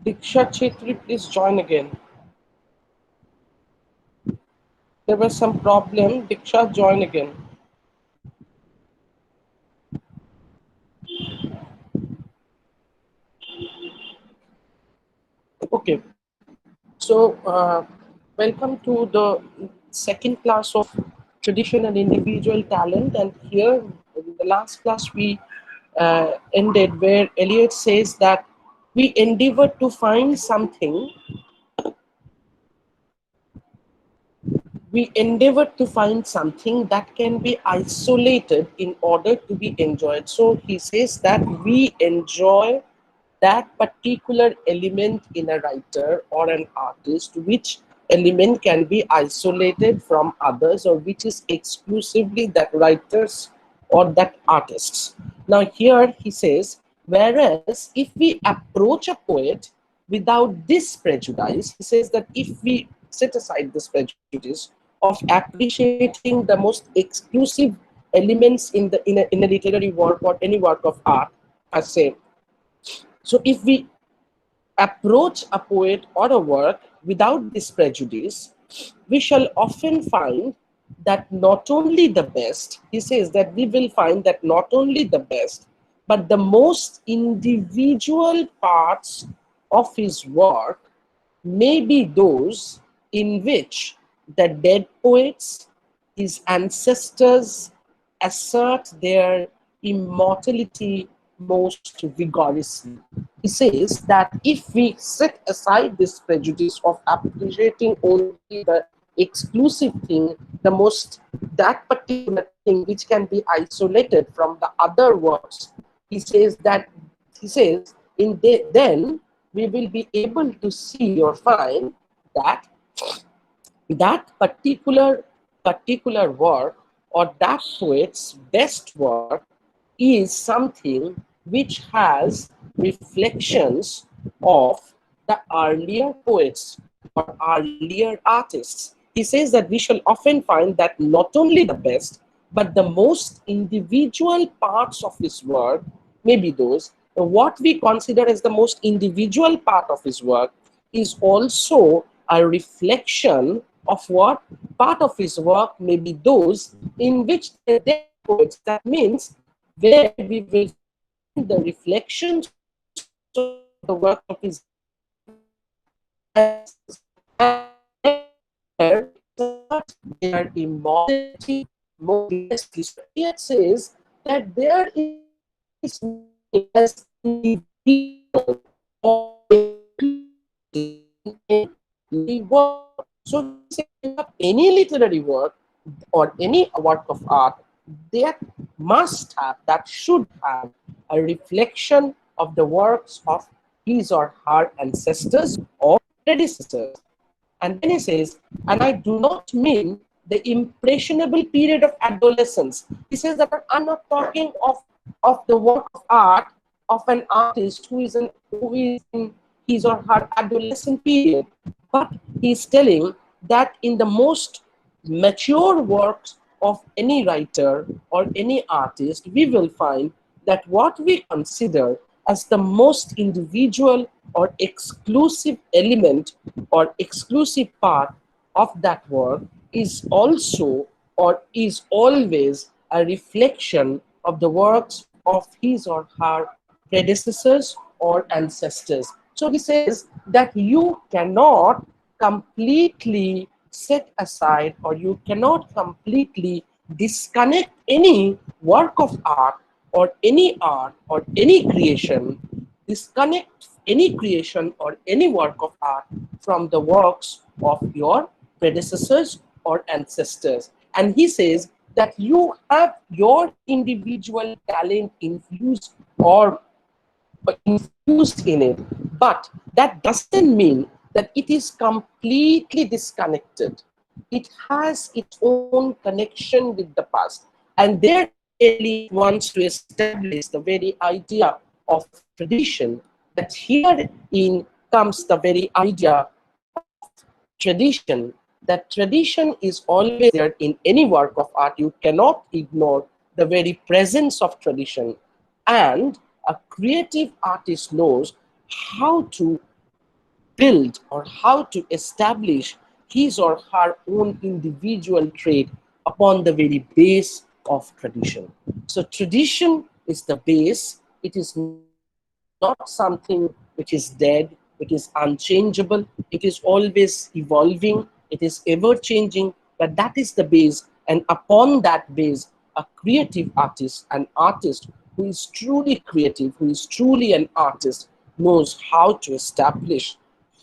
Diksha Chetri, please join again. There was some problem. Diksha, join again. Okay. So, welcome to the second class of tradition and individual talent. And here, in the last class, we ended where Eliot says that we endeavor to find something, we endeavor to find something that can be isolated in order to be enjoyed. So he says that we enjoy that particular element in a writer or an artist, which element can be isolated from others or which is exclusively that writers or that artists. Now here he says, whereas if we approach a poet without this prejudice, he says that if we set aside this prejudice of appreciating the most exclusive elements in a literary work or any work of art, I say, so if we approach a poet or a work without this prejudice, we shall often find that not only the best, he says that we will find that not only the best, but the most individual parts of his work may be those in which the dead poets, his ancestors, assert their immortality most vigorously. He says that if we set aside this prejudice of appreciating only the exclusive thing, the most, that particular thing which can be isolated from the other works, he says then we will be able to see or find that that particular work or that poet's best work is something which has reflections of the earlier poets or earlier artists. He says that we shall often find that not only the best, but the most individual parts of his work may be those. What we consider as the most individual part of his work is also a reflection of what part of his work may be those in which the dead poets, that means where we will find the reflections of the work of his and where their immortality more vigorously. So it says that there is as individual or in the work. So any literary work or any work of art that must have, that should have a reflection of the works of his or her ancestors or predecessors. And then he says, and I do not mean the impressionable period of adolescence. He says that I'm not talking of the work of art of an artist who is in his or her adolescent period, but he's telling that in the most mature works of any writer or any artist, we will find that what we consider as the most individual or exclusive element or exclusive part of that work is also or is always a reflection of the works of his or her predecessors or ancestors. So he says that you cannot completely set aside or you cannot completely disconnect any work of art or any creation, disconnect any creation or any work of art from the works of your predecessors or ancestors. And he says that you have your individual talent infused or infused in it, but that doesn't mean that it is completely disconnected. It has its own connection with the past. And there Eliot wants to establish the very idea of tradition, that herein comes the very idea of tradition, that tradition is always there in any work of art. You cannot ignore the very presence of tradition. And a creative artist knows how to build or how to establish his or her own individual trait upon the very base of tradition. So tradition is the base. It is not something which is dead, it is unchangeable, it is always evolving, it is ever changing, but that is the base. And upon that base, a creative artist, an artist who is truly creative, who is truly an artist, knows how to establish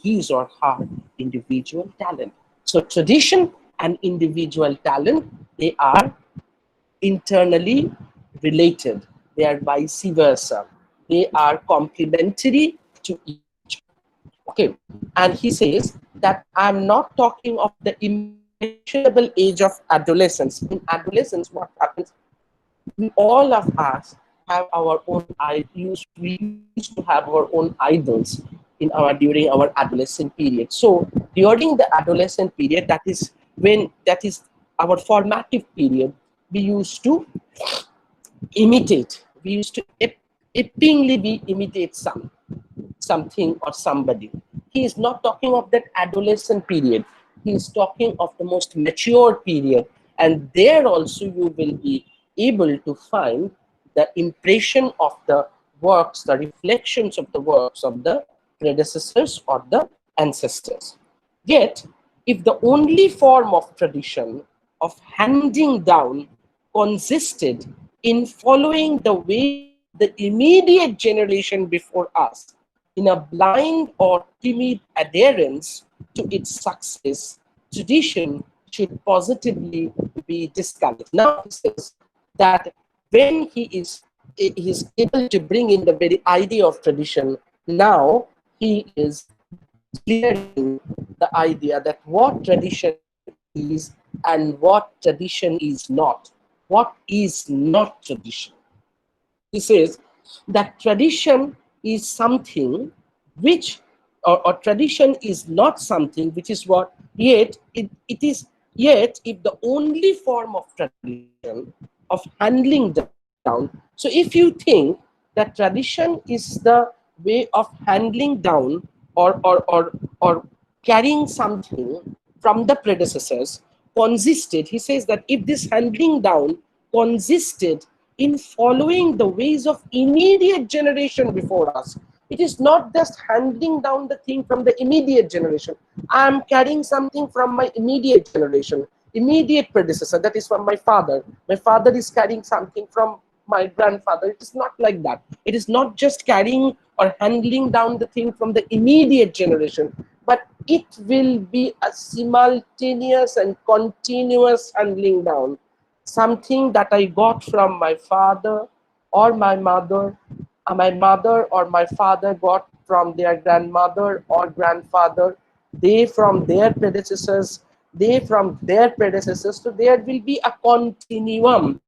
his or her individual talent. So tradition and individual talent, they are internally related. They are vice versa. They are complementary to each other. Okay. And he says that I'm not talking of the impressionable age of adolescence. In adolescence, what happens? We all of us have our own ideas. We used to have our own idols in our during our adolescent period. So during the adolescent period, that is our formative period, we used to imitate. We used to apingly be imitate something or somebody. He is not talking of that adolescent period. He is talking of the most mature period. And there also you will be able to find the impression of the works, the reflections of the works of the predecessors or the ancestors. Yet, if the only form of tradition of handing down consisted in following the ways of the immediate generation before us in a blind or timid adherence to its success, tradition should positively be discouraged. Now he says that when he is able to bring in the very idea of tradition, now he is declaring the idea that what tradition is and what tradition is not. What is not tradition? He says that tradition is something which, or tradition is not something which is what, yet it is, yet if the only form of tradition of handling down. So if you think that tradition is the way of handling down or carrying something from the predecessors consisted, he says that if this handling down consisted in following the ways of immediate generation before us, it is not just handing down the thing from the immediate generation. I am carrying something from my immediate generation, immediate predecessor, that is from my father. My father is carrying something from my grandfather. It is not like that. It is not just carrying or handling down the thing from the immediate generation, but it will be a simultaneous and continuous handling down. Something that I got from my father or my mother or my father got from their grandmother or grandfather, they from their predecessors, they from their predecessors. So there will be a continuum.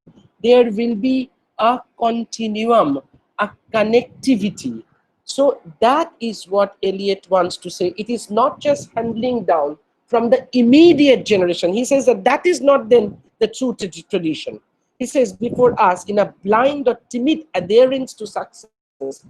There will be a continuum, a connectivity. So that is what Eliot wants to say. It is not just handling down from the immediate generation. He says that that is not then the true tradition. He says before us, in a blind or timid adherence to successes,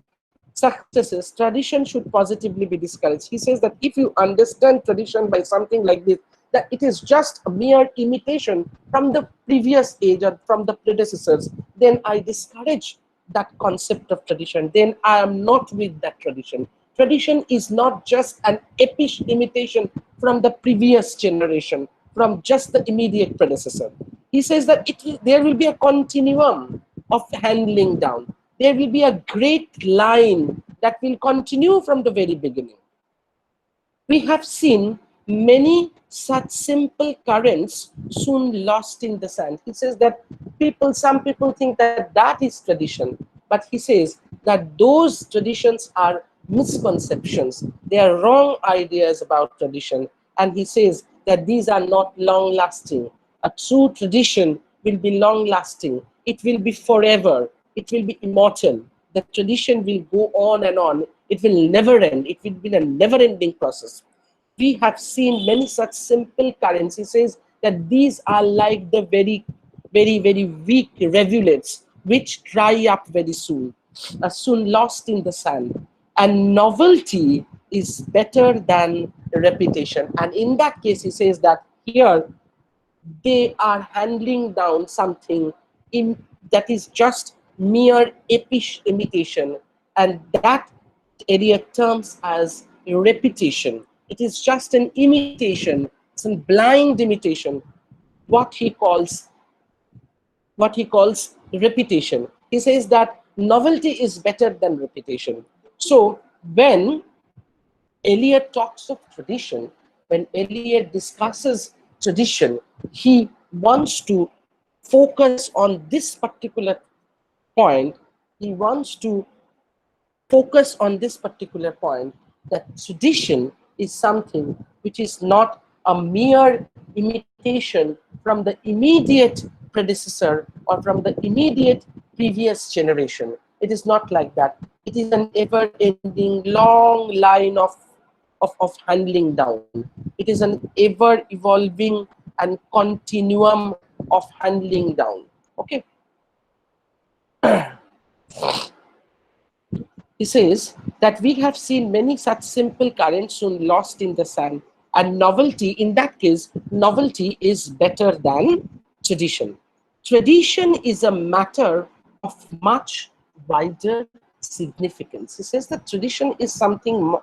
tradition should positively be discouraged. He says that if you understand tradition by something like this, that it is just a mere imitation from the previous age or from the predecessors, then I discourage that concept of tradition. Then I am not with that tradition. Tradition is not just an epish imitation from the previous generation, from just the immediate predecessor. He says that there will be a continuum of handling down. There will be a great line that will continue from the very beginning. We have seen many such simple currents soon lost in the sand. He says that some people think that that is tradition, but he says that those traditions are misconceptions. They are wrong ideas about tradition. And he says that these are not long lasting. A true tradition will be long lasting. It will be forever. It will be immortal. The tradition will go on and on. It will never end. It will be a never ending process. We have seen many such simple currents. He says that these are like the very weak rivulets which dry up very soon, are soon lost in the sand. And novelty is better than repetition. And in that case, he says that here they are handling down something in that is just mere imitation, and that area terms as repetition. It is just an imitation, it's a blind imitation, what he calls repetition. He says that novelty is better than repetition. So when Eliot talks of tradition, when Eliot discusses tradition, he wants to focus on this particular point. He wants to focus on this particular point, that tradition is something which is not a mere imitation from the immediate predecessor or from the immediate previous generation. It is not like that. It is an ever ending long line of handling down. It is an ever evolving and continuum of handling down. Okay. He says that we have seen many such simple currents soon lost in the sand, and novelty, in that case, novelty is better than tradition. Tradition is a matter of much wider significance. He says that tradition is something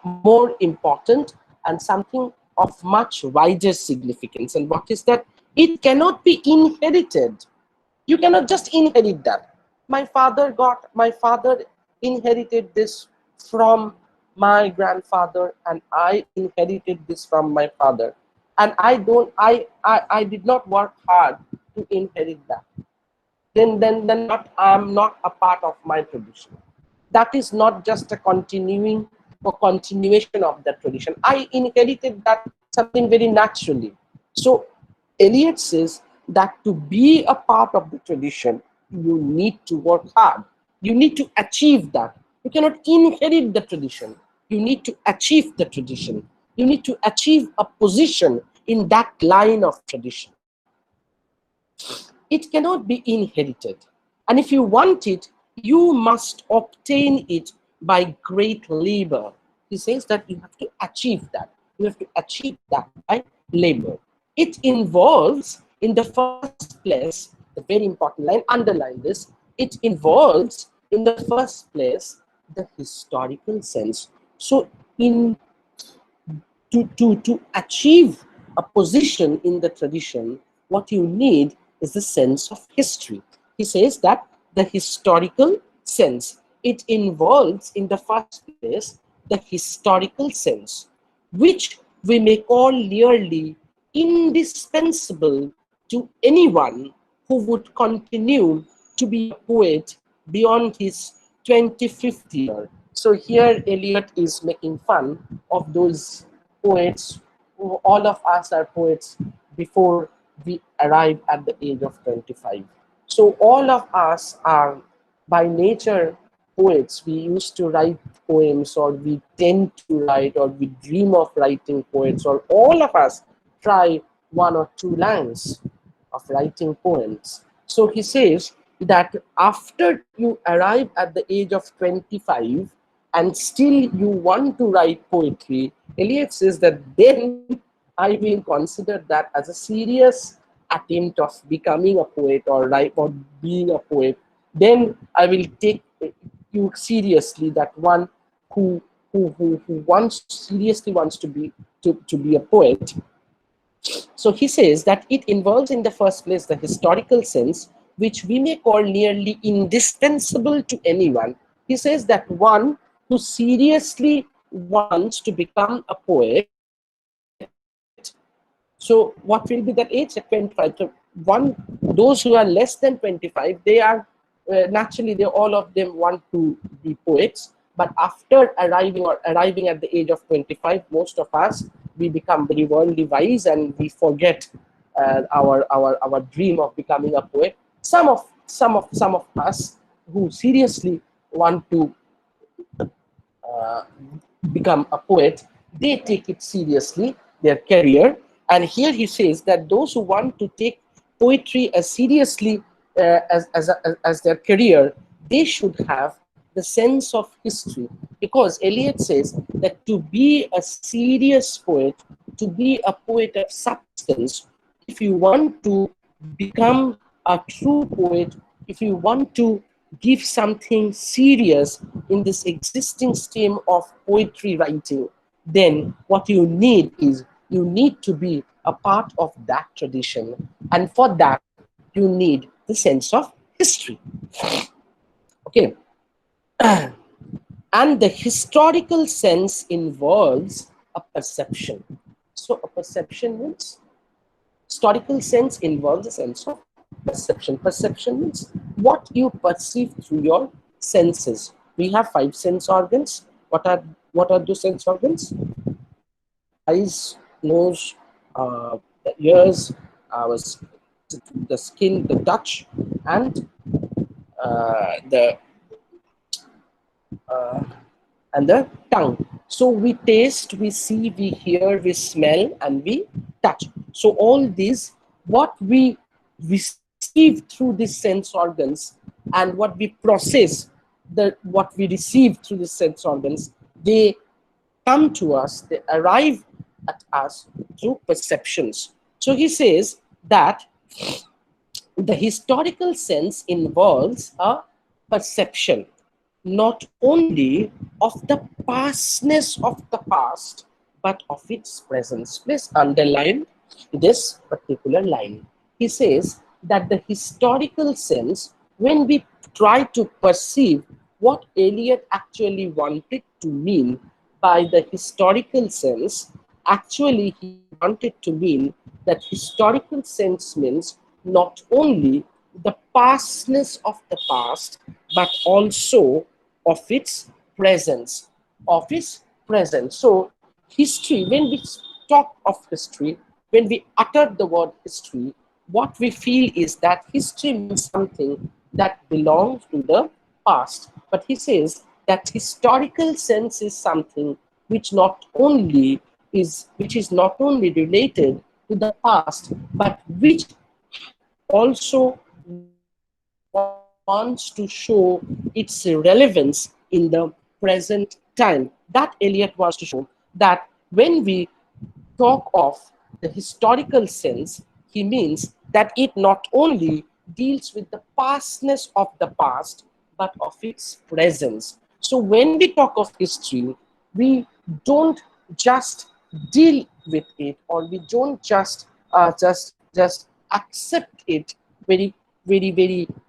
more important and something of much wider significance. And what is that? It cannot be inherited. You cannot just inherit that. My father inherited this from my grandfather, and I inherited this from my father. And I did not work hard to inherit that. Then not I'm not a part of my tradition. That is not just a continuing or continuation of that tradition. I inherited that something very naturally. So Eliot says that to be a part of the tradition, you need to work hard. You need to achieve that. You cannot inherit the tradition. You need to achieve the tradition. You need to achieve a position in that line of tradition. It cannot be inherited. And if you want it, you must obtain it by great labor. He says that you have to achieve that. You have to achieve that by labor. It involves, in the first place, the very important line, underline this, it involves, in the first place, the historical sense. So, to achieve a position in the tradition, what you need is the sense of history. He says that the historical sense, it involves, in the first place, the historical sense, which we may call nearly indispensable to anyone who would continue to be a poet beyond his 25th year. So here Eliot is making fun of those poets. All of us are poets before we arrive at the age of 25. So all of us are by nature poets. We used to write poems, or we tend to write, or we dream of writing poets, or all of us try one or two lines of writing poems. So he says that after you arrive at the age of 25 and still you want to write poetry, Eliot says that then I will consider that as a serious attempt of becoming a poet, or being a poet. Then I will take you seriously, that one who wants seriously wants to be a poet. So he says that it involves, in the first place, the historical sense, which we may call nearly indispensable to anyone. He says that one who seriously wants to become a poet, so what will be that age? At 25. So those who are less than 25, they are naturally, all of them want to be poets. But after arriving at the age of 25, most of us, we become very worldly wise and we forget our dream of becoming a poet. Some of us who seriously want to become a poet, they take it seriously, their career. And here he says that those who want to take poetry as seriously as their career, they should have the sense of history, because Eliot says that to be a serious poet, to be a poet of substance, if you want to become a true poet, if you want to give something serious in this existing stream of poetry writing, then what you need is you need to be a part of that tradition. And for that, you need the sense of history. Okay. And the historical sense involves a perception. So a perception means historical sense involves a sense of perception. Perception means what you perceive through your senses. We have five sense organs. What are those sense organs? Eyes, nose, the ears, our, the skin, the touch, and the uh, and the tongue. So we taste, we see, we hear, we smell, and we touch. So all these, what we receive through these sense organs and what we process, what we receive through the sense organs, they come to us, they arrive at us through perceptions. So he says that the historical sense involves a perception not only of the pastness of the past, but of its presence. Please underline this particular line. He says that the historical sense, when we try to perceive what Eliot actually wanted to mean by the historical sense, actually he wanted to mean that historical sense means not only the pastness of the past, but also of its presence, of its presence. So history, when we talk of history, when we utter the word history, what we feel is that history means something that belongs to the past. But he says that historical sense is something which is not only related to the past, but which also wants to show its relevance in the present time. That Eliot wants to show that when we talk of the historical sense, he means that it not only deals with the pastness of the past, but of its presence. So when we talk of history, we don't just deal with it, or we don't just accept it very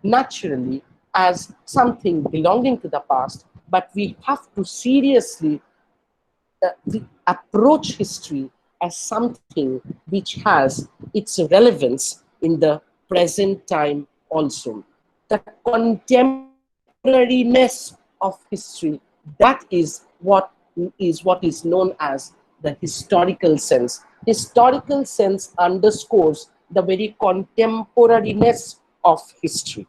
naturally as something belonging to the past, but we have to seriously we approach history as something which has its relevance in the present time also. The contemporariness of history, that is what is known as the historical sense. Historical sense underscores the very contemporariness of history,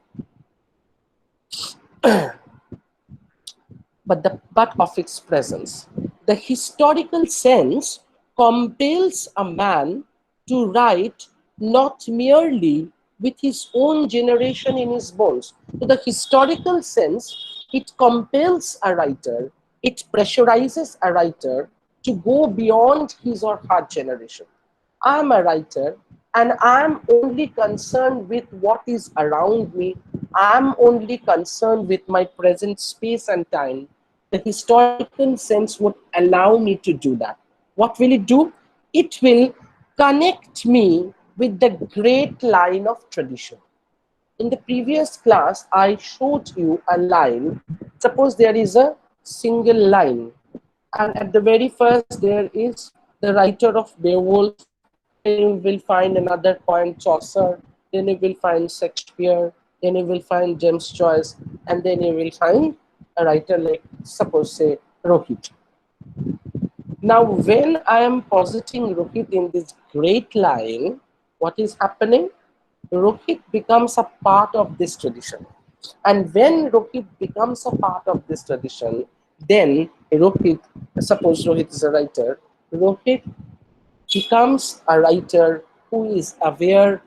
but of its presence. The historical sense compels a man to write not merely with his own generation in his bones. So the historical sense, it compels a writer, it pressurizes a writer to go beyond his or her generation. I'm a writer and I'm only concerned with what is around me. I'm only concerned with my present space and time. The historical sense would allow me to do that. What will it do? It will connect me with the great line of tradition. In the previous class, I showed you a line. Suppose there is a single line, and at the very first there is the writer of Beowulf, then you will find another poem Chaucer, then you will find Shakespeare, then you will find James Joyce, and then you will find a writer like, suppose, say, Rohit. Now when I am positing Rohit in this great line, what is happening? Rohit becomes a part of this tradition. And when Rohit becomes a part of this tradition, then Rohit, suppose Rohit is a writer, Rohit becomes a writer who is aware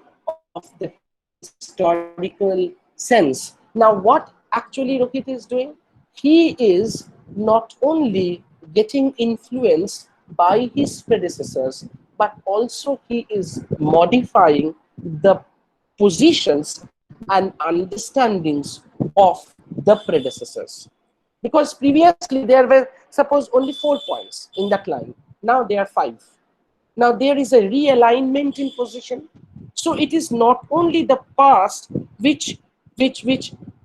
of the historical sense. Now, what actually Rohit is doing? he is not only getting influenced by his predecessors, but also he is modifying the positions and understandings of the predecessors. Because previously there were, suppose, only 4 points in that line. Now there are 5. Now there is a realignment in position. So it is not only the past which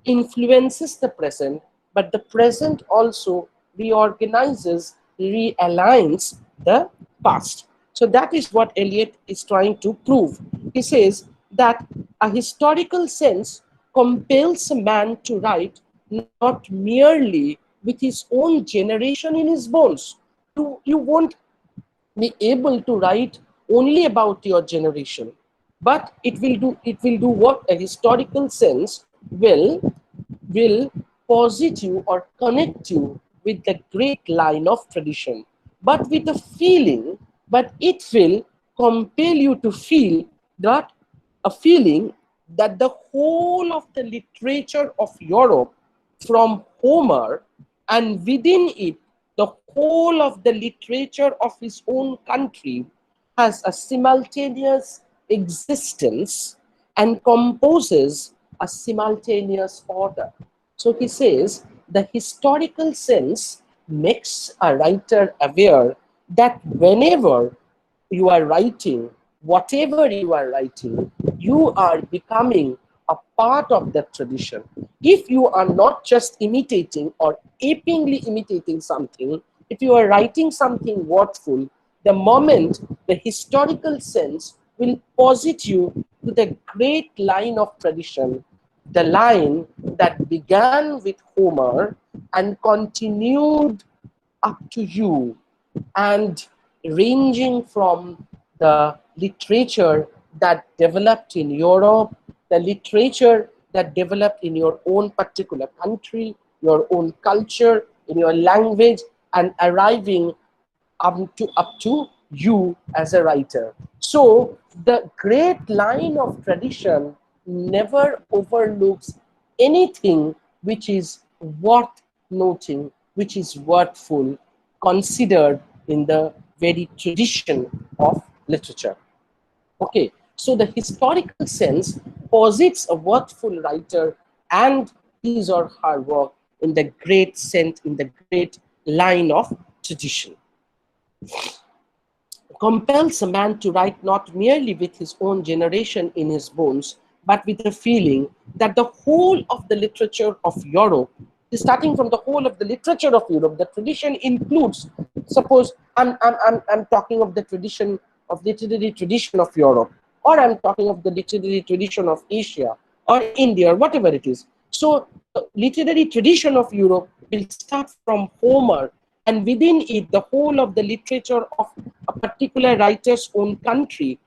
influences the present, but the present also reorganizes, realigns the past. So that is what Eliot is trying to prove. He says that a historical sense compels a man to write not merely with his own generation in his bones. You won't be able to write only about your generation, but it will do what? A historical sense will posit you or connect you with the great line of tradition, but with a feeling, but it will compel you to feel that, a feeling that the whole of the literature of Europe, from Homer, and within it the whole of the literature of his own country, has a simultaneous existence and composes a simultaneous order. So he says the historical sense makes a writer aware that whenever you are writing, whatever you are writing, you are becoming a part of that tradition. If you are not just imitating or apingly imitating something, if you are writing something worthful, the moment the historical sense will posit you to the great line of tradition, the line that began with Homer and continued up to you, and ranging from the literature that developed in Europe, the literature that developed in your own particular country, your own culture, in your language, and arriving up to you as a writer. So the great line of tradition never overlooks anything which is worth noting, which is worthful, considered in the very tradition of literature. Okay, so the historical sense posits a worthful writer and his or her work in the great sense, in the great line of tradition. Compels a man to write not merely with his own generation in his bones, but with a feeling that the whole of the literature of Europe, starting from the whole of the literature of Europe, the tradition includes, suppose I'm talking of the tradition, of literary tradition of Europe, or I'm talking of the literary tradition of Asia or India or whatever it is. So the literary tradition of Europe will start from Homer, and within it the whole of the literature of a particular writer's own country,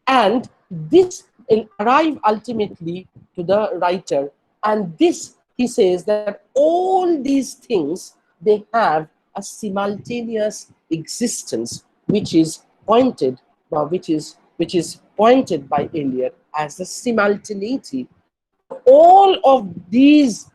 and this will arrive ultimately to the writer. And this, he says, that all these things, they have a simultaneous existence, which is pointed which is pointed by Eliot as the simultaneity. So all of these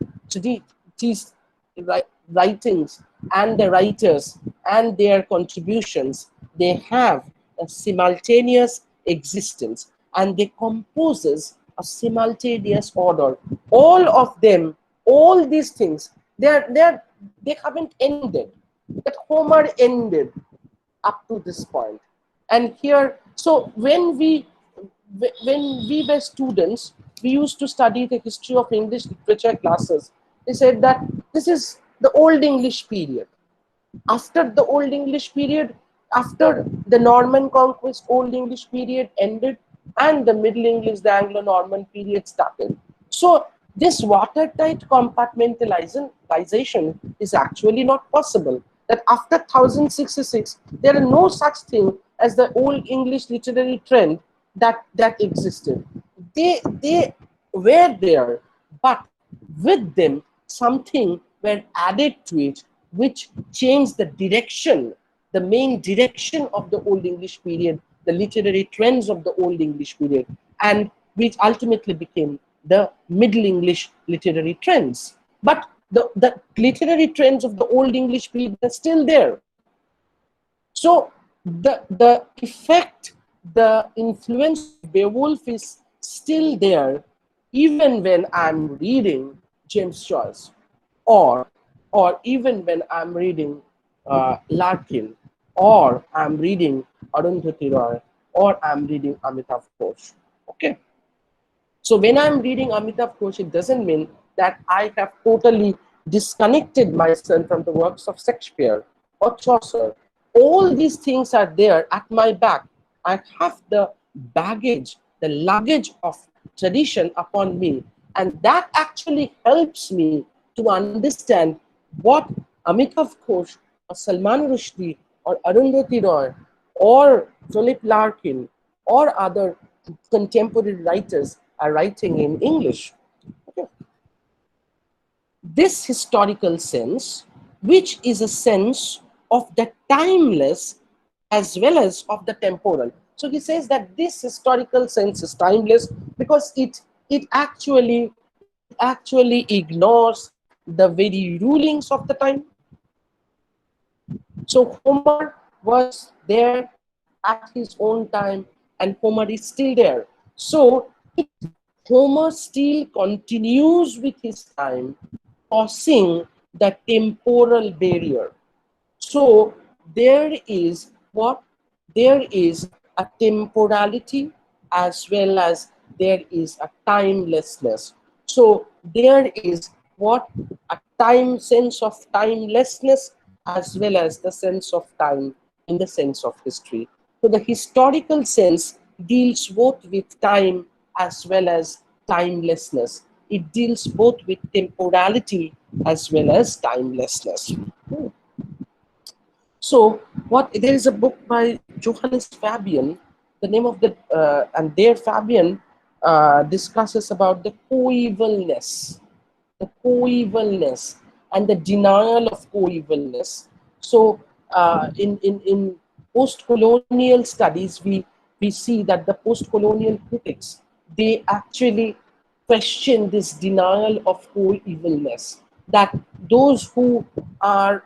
writings and the writers and their contributions, they have a simultaneous existence, and they composes a simultaneous order. All of them, all these things, they haven't ended. That Homer ended up to this point. And here, so when we were students, we used to study the history of English literature classes. They said that this is the Old English period. After the Old English period, after the Norman conquest, Old English period ended, and the Middle English, the Anglo-Norman period started. So this watertight compartmentalization is actually not possible. That after 1066, there are no such thing as the Old English literary trend that existed. They were there, but with them something were added to it, which changed the direction, the main direction of the Old English period, the literary trends of the Old English period, and which ultimately became the Middle English literary trends. But The literary trends of the Old English period are still there. So the effect, the influence of Beowulf is still there, even when I'm reading James Joyce, or even when I'm reading Larkin, or I'm reading Arundhati Roy, or I'm reading Amitav Ghosh. Okay. So when I'm reading Amitav Ghosh, it doesn't mean that I have totally disconnected myself from the works of Shakespeare or Chaucer. All these things are there at my back. I have the baggage, the luggage of tradition upon me. And that actually helps me to understand what Amitav Ghosh or Salman Rushdie or Arundhati Roy or Philip Larkin or other contemporary writers are writing in English. Okay. This historical sense, which is a sense of the timeless as well as of the temporal. So he says that this historical sense is timeless because it actually ignores the very rulings of the time. So Homer was there at his own time, and Homer is still there. So Homer still continues with his time, crossing the temporal barrier. So there is what? There is a temporality as well as there is a timelessness. So there is what? A time sense of timelessness as well as the sense of time in the sense of history. So the historical sense deals both with time as well as timelessness. It deals both with temporality as well as timelessness. So, what there is a book by Johannes Fabian. The name of the and there Fabian discusses about the coevalness, and the denial of coevalness. So, in post-colonial studies, we see that the post-colonial critics, they actually question this denial of coevalness. That those who are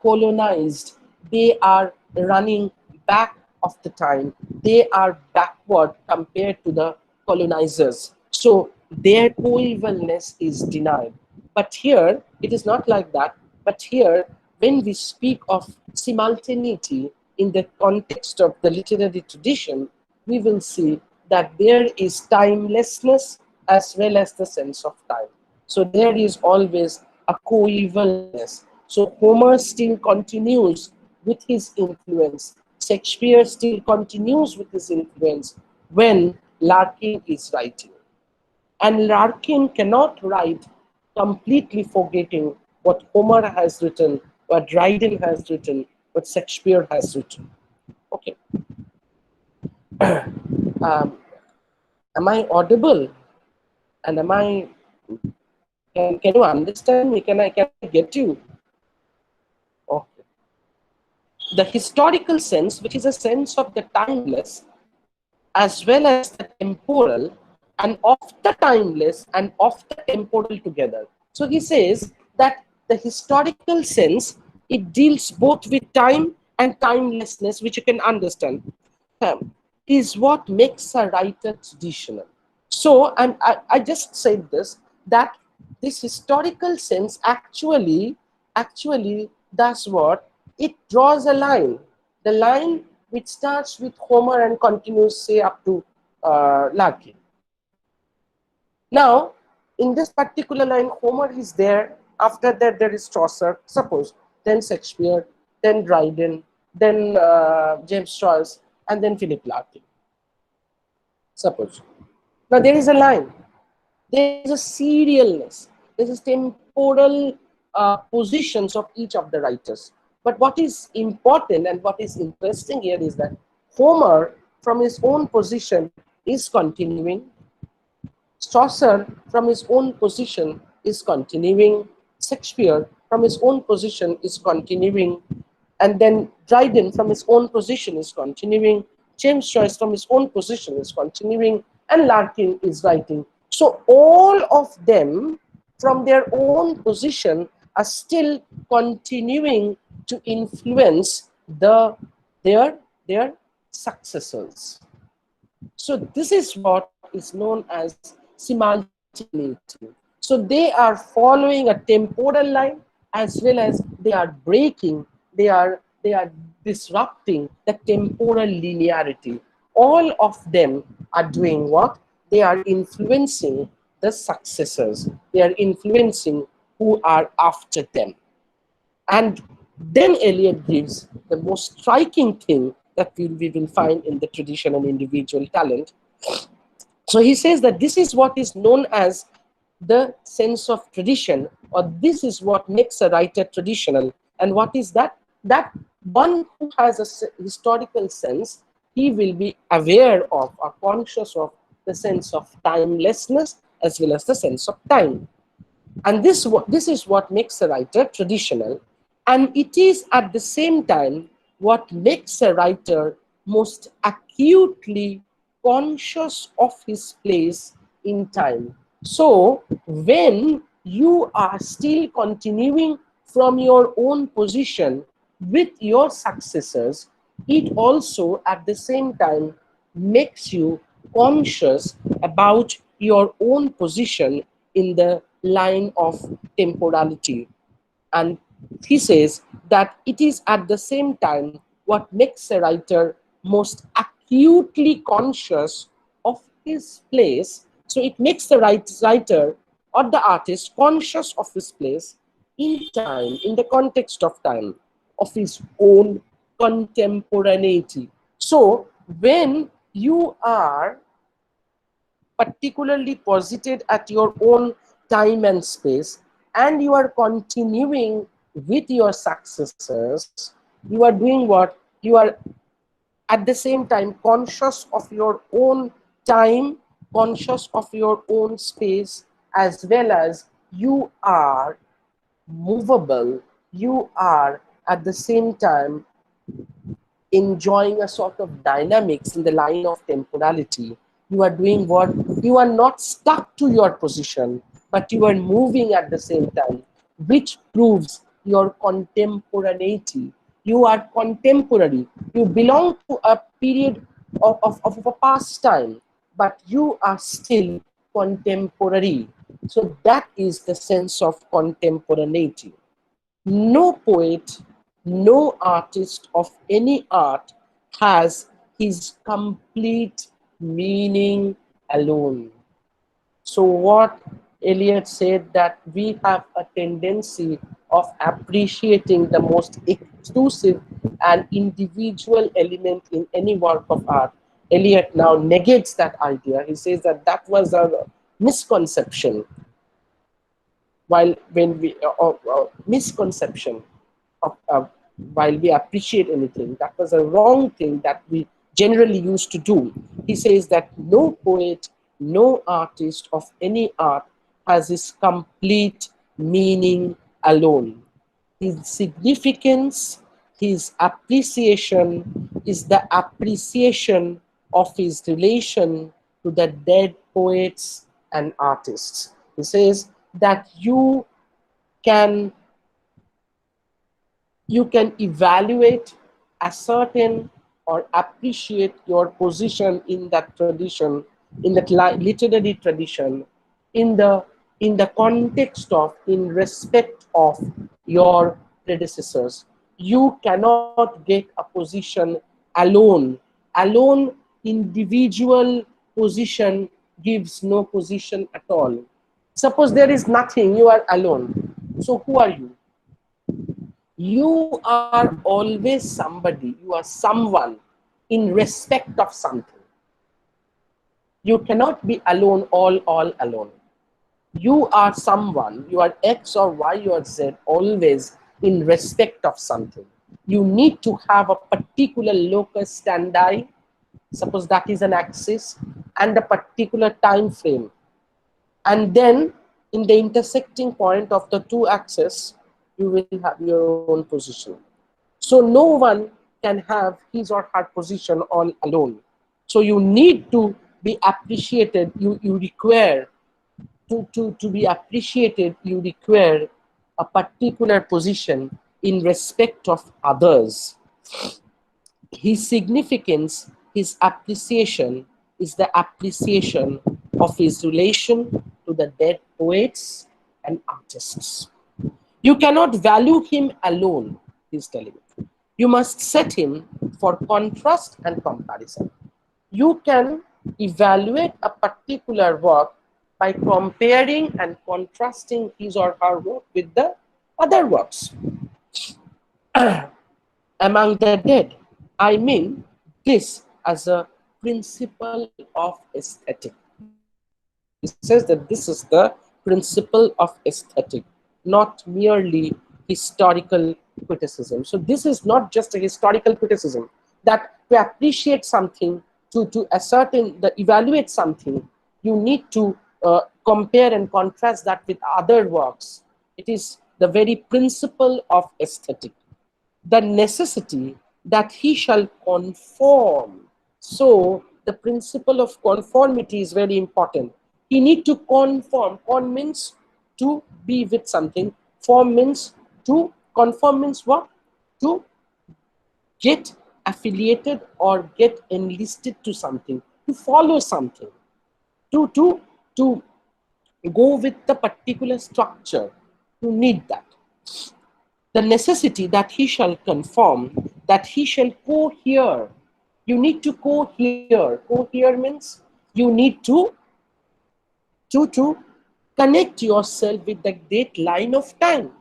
colonized, they are running back of the time. They are backward compared to the colonizers. So their coevalness is denied. But here, it is not like that. But here, when we speak of simultaneity in the context of the literary tradition, we will see that there is timelessness as well as the sense of time. So there is always a coevalness. So Homer still continues with his influence. Shakespeare still continues with his influence when Larkin is writing. And Larkin cannot write completely forgetting what Homer has written, what Dryden has written, what Shakespeare has written. Okay. Um, am I audible? And am I can you understand me? Can I get you? Okay. The historical sense, which is a sense of the timeless as well as the temporal, and of the timeless and of the temporal together. So he says that the historical sense, it deals both with time and timelessness, which you can understand, is what makes a writer traditional. So I just said this, that this historical sense actually does what? It draws a line. The line which starts with Homer and continues, say, up to Larkin. Now, in this particular line, Homer is there. After that, there is Chaucer, suppose, then Shakespeare, then Dryden, then James Joyce, and then Philip Larkin, suppose. Now, there is a line. There is a serialness. There is temporal positions of each of the writers. But what is important and what is interesting here is that Homer, from his own position, is continuing. Chaucer, from his own position, is continuing. Shakespeare, from his own position, is continuing. And then Dryden, from his own position, is continuing. James Joyce, from his own position, is continuing. And Larkin is writing. So all of them from their own position are still continuing to influence their successors. So this is what is known as simultaneity. So they are following a temporal line as well as they are breaking, they are disrupting the temporal linearity. All of them are doing what? They are influencing the successors. They are influencing who are after them. And then Eliot gives the most striking thing that we will find in the tradition and individual talent. So he says that this is what is known as the sense of tradition, or this is what makes a writer traditional. And what is that? That one who has a historical sense, he will be aware of or conscious of the sense of timelessness as well as the sense of time. And this is what makes a writer traditional. And it is at the same time what makes a writer most acutely conscious of his place in time. So, when you are still continuing from your own position with your successors, it also at the same time makes you conscious about your own position in the line of temporality. And he says that it is at the same time what makes a writer most acutely conscious of his place. So it makes the writer or the artist conscious of his place in time, in the context of time, of his own contemporaneity. So when you are particularly posited at your own time and space, and you are continuing with your successors, you are doing what? You are at the same time conscious of your own time, conscious of your own space, as well as you are movable, you are at the same time enjoying a sort of dynamics in the line of temporality. You are doing what? You are not stuck to your position, but you are moving at the same time, which proves your contemporaneity. You are contemporary. You belong to a period of a past time, but you are still contemporary. So that is the sense of contemporaneity. No poet, no artist of any art has his complete meaning alone. So what Eliot said, that we have a tendency of appreciating the most exclusive and individual element in any work of art. Eliot now negates that idea. He says that that was a misconception, while when we misconception of while we appreciate anything, that was a wrong thing that we generally used to do. He says that no poet, no artist of any art has his complete meaning alone. His significance, his appreciation is the appreciation of his relation to the dead poets and artists. He says that can you can evaluate, ascertain, or appreciate your position in that tradition, in that literary tradition, in the context of, in respect of your predecessors. You cannot get a position alone. Alone, individual position gives no position at all. Suppose there is nothing, you are alone. So who are you? You are always somebody, you are someone in respect of something. You cannot be alone, all alone. You are someone, you are X or Y or Z, always in respect of something. You need to have a particular locus standi, suppose that is an axis, and a particular time frame. And then in the intersecting point of the two axes, you will have your own position. So no one can have his or her position all alone. So you need to be appreciated. You require to be appreciated, you require a particular position in respect of others. His significance, his appreciation is the appreciation of his relation to the dead poets and artists. You cannot value him alone, he's telling you. You must set him for contrast and comparison. You can evaluate a particular work by comparing and contrasting his or her work with the other works among the dead. I mean this as a principle of aesthetic. He says that this is the principle of aesthetic, not merely historical criticism. So this is not just a historical criticism, that to appreciate something, to ascertain, the evaluate something, you need to compare and contrast that with other works. It is the very principle of aesthetic, the necessity that he shall conform. So the principle of conformity is very important. He need to conform. Con means to be with something. Form means to conform means what? To get affiliated or get enlisted to something, to follow something, to go with the particular structure. You need that. The necessity that he shall conform, that he shall cohere. You need to cohere. Cohere means you need to connect yourself with the great line of time.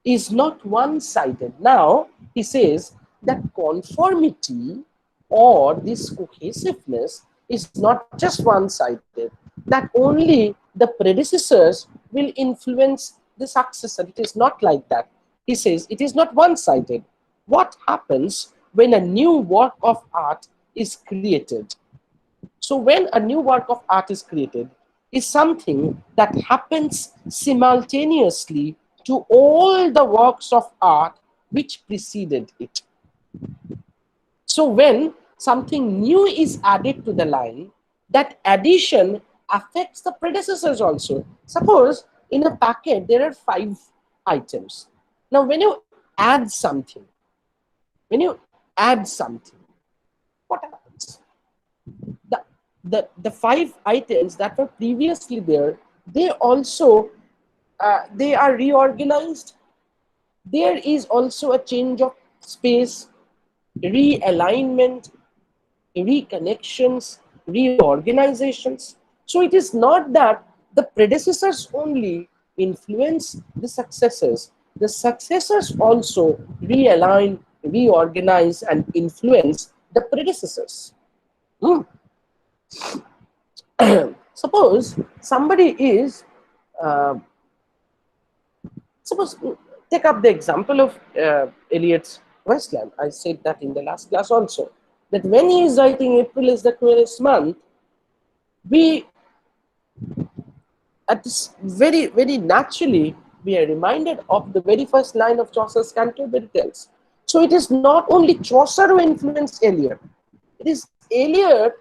Is not one-sided. Now he says that conformity or this cohesiveness is not just one-sided, that only the predecessors will influence the successor. It is not like that. He says it is not one-sided. What happens when a new work of art is created? So when a new work of art is created, is something that happens simultaneously to all the works of art which preceded it. So when something new is added to the line, that addition affects the predecessors also. Suppose in a packet there are 5 items. Now when you add something, what happens? The 5 items that were previously there, they also they are reorganized. There is also a change of space, realignment, reconnections, reorganizations. So it is not that the predecessors only influence the successors. The successors also realign, reorganize, and influence the predecessors. Hmm. Suppose somebody is, uh, suppose take up the example of Eliot's Wasteland. I said that in the last class also, that when he is writing April is the cruelest month, we at this very naturally we are reminded of the very first line of Chaucer's Canterbury Tales. So it is not only Chaucer who influenced Eliot, it is Eliot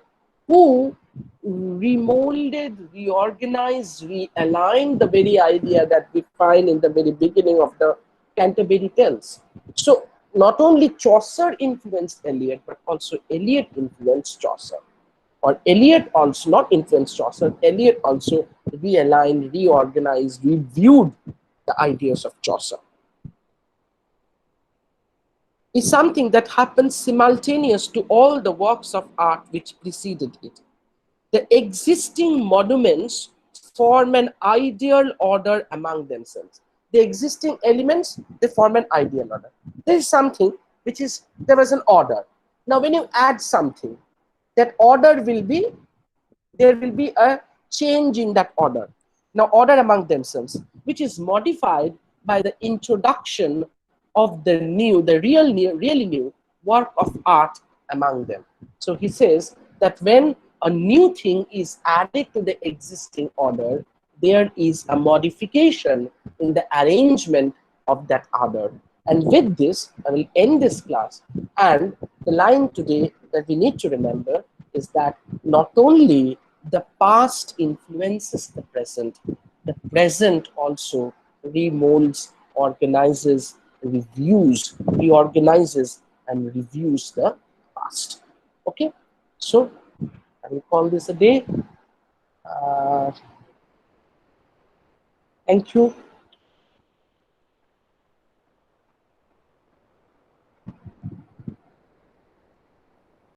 who remolded, reorganized, realigned the very idea that we find in the very beginning of the Canterbury Tales. So not only Chaucer influenced Eliot, but also Eliot influenced Chaucer. Or Eliot also, not influenced Chaucer, Eliot also realigned, reorganized, reviewed the ideas of Chaucer. Is something that happens simultaneous to all the works of art which preceded it. The existing monuments form an ideal order among themselves. The existing elements, they form an ideal order. There is something which is, there was an order. Now when you add something, that order will be, there will be a change in that order. Now order among themselves, which is modified by the introduction of the new, the really new work of art among them. So he says that when a new thing is added to the existing order, there is a modification in the arrangement of that order. And with this, I will end this class. And the line today that we need to remember is that not only The past influences the present also remolds, organizes, reviews, reorganizes, and reviews the past. Okay, so I will call this a day. Uh, Thank you.